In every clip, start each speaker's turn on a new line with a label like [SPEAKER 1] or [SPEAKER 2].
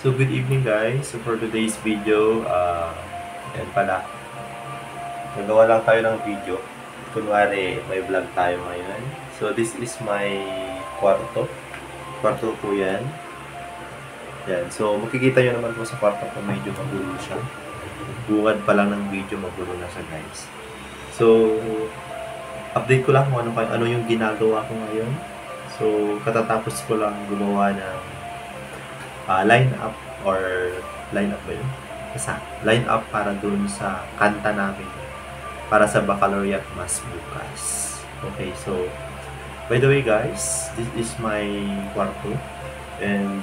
[SPEAKER 1] So good evening guys. So for today's video, yan pala. Nagawa lang tayo ng video. Kunwari may vlog tayo ngayon. So this is my kwarto. Kwarto po yan. Yan. So makikita nyo naman po sa kwarto ko medyo magulo siya. Bungad pa lang ng video, magulo na siya guys. So update ko lang kung ano yung ginagawa ko ngayon. So katatapos ko lang gumawa ng line-up or line-up ba yun? Basta, line-up para dun sa kanta namin para sa baccalaureate mas bukas. Okay, so by the way guys, this is my kwarto and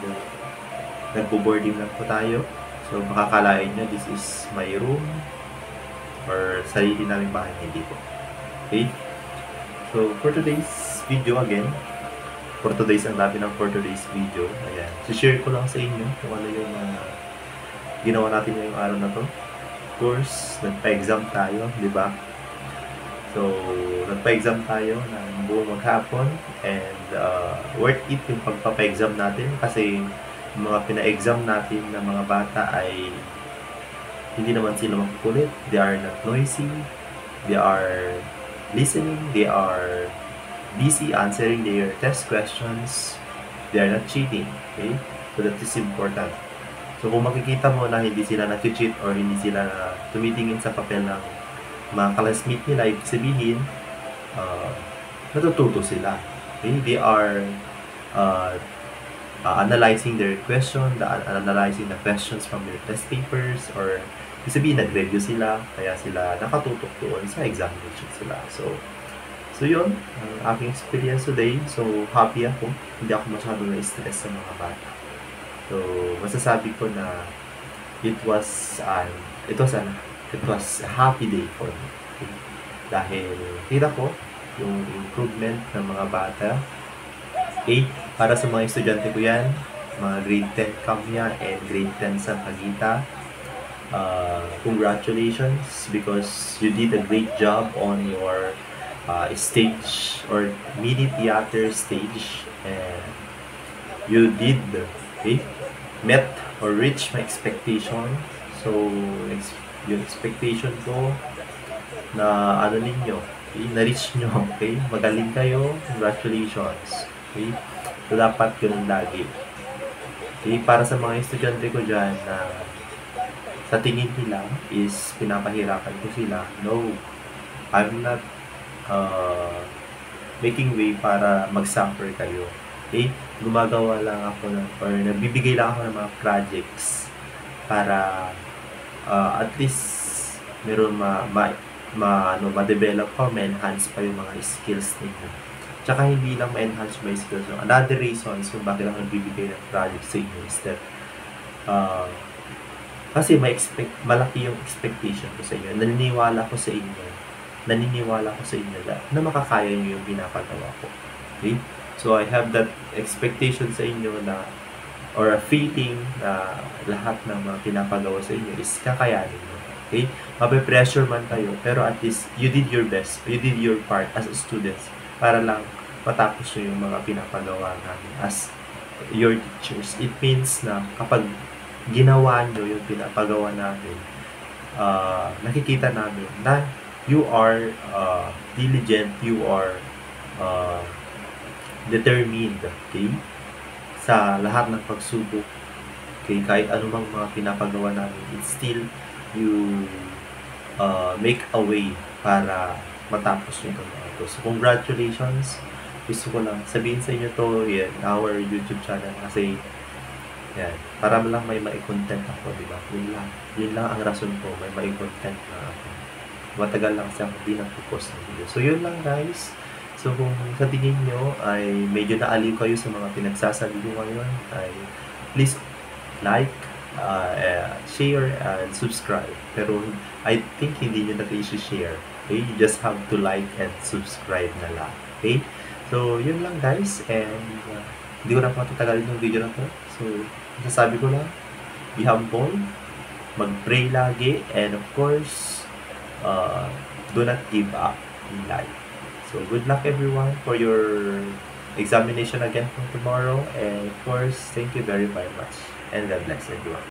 [SPEAKER 1] nagbo-boarding lang po tayo. So makakalain nyo, this is my room or sarili namin bahay, hindi po. Okay, so for today's video again, for today's video. Ayan. So-share ko lang sa inyo kung ano yung ginawa natin ngayong araw na to. Of course, nagpa-exam tayo, di ba? So, nagpa-exam tayo ng buong maghapon and worth it yung pagpapa-exam natin kasi yung mga pina-exam natin ng mga bata ay hindi naman sila makukulit. They are not noisy. They are listening. They are busy answering their test questions. They are not cheating. Okay? So that is important. So kung makikita mo na hindi sila nag-cheat or hindi sila tumitingin sa papel ng mga classmate nila, ibig sabihin, natututo sila. Okay? They are analyzing their question, analyzing the questions from their test papers, or ibig sabihin, nag-review sila, kaya sila nakatutok doon sa examination sila. So yun, ang aking experience today. So happy ako. Hindi ako masyado na-stress sa mga bata. So masasabi ko na it was a happy day for me. Okay? Dahil kita ko yung improvement ng mga bata. 8 para sa mga estudyante ko yan. Mga grade 10 Kamya and grade 10 San Agita. Congratulations because you did a great job on your stage or mini theater stage, and you did met or reach my expectation. So yung expectation ko na ninyo, na-reach nyo. Okay, magaling kayo, congratulations. Okay, so dapat yun lagi. Okay, para sa mga estudyante ko dyan na sa tingin nila is pinapahirapan ko sila, no, I'm not making way para mag-suffer kayo. Okay? Gumagawa lang ako or nagbibigay lang ako ng mga projects para at least meron ma-develop pa, ma-enhance pa yung mga skills ninyo. Tsaka hindi lang ma-enhance my skills. So, another reasons kung bakit ako nagbibigay ng projects sa inyo is that kasi malaki yung expectation ko sa inyo. Naniniwala ko sa inyo na makakaya nyo yung pinapagawa ko. Okay? So, I have that expectation sa inyo na, or a feeling na lahat ng mga pinapagawa sa inyo is kakayanin nyo. Okay? Mape-pressure man kayo, pero at least you did your best, you did your part as a students para lang matapos nyo yung mga pinapagawa namin as your teachers. It means na kapag ginawa nyo yung pinapagawa namin, nakikita namin na you are diligent, you are determined, okay? Sa lahat ng pagsubok, okay? Kahit anumang mga pinapagawa namin, it's still you make a way para matapos nyo itong mga ito. So, congratulations. Gusto ko lang sabihin sa inyo to, yan, our YouTube channel, kasi yan, para lang may mai-content ako, diba? Yun lang ang rason ko, may mai-content na ako. Matagal lang siya hindi nag-post ng video. So yun lang guys. So kung sa tingin nyo ay medyo naaliw kayo sa mga pinagsasabi ko ngayon, ay please like, share, and subscribe. Pero I think hindi nyo na-share. Okay? You just have to like and subscribe na lang. Okay? So yun lang guys. And hindi ko na patatagalin yung video na to. So sasabi ko lang, be humble, mag-pray lagi, and of course, do not give up in life. So good luck everyone for your examination again for tomorrow, and of course, thank you very much. and God bless everyone.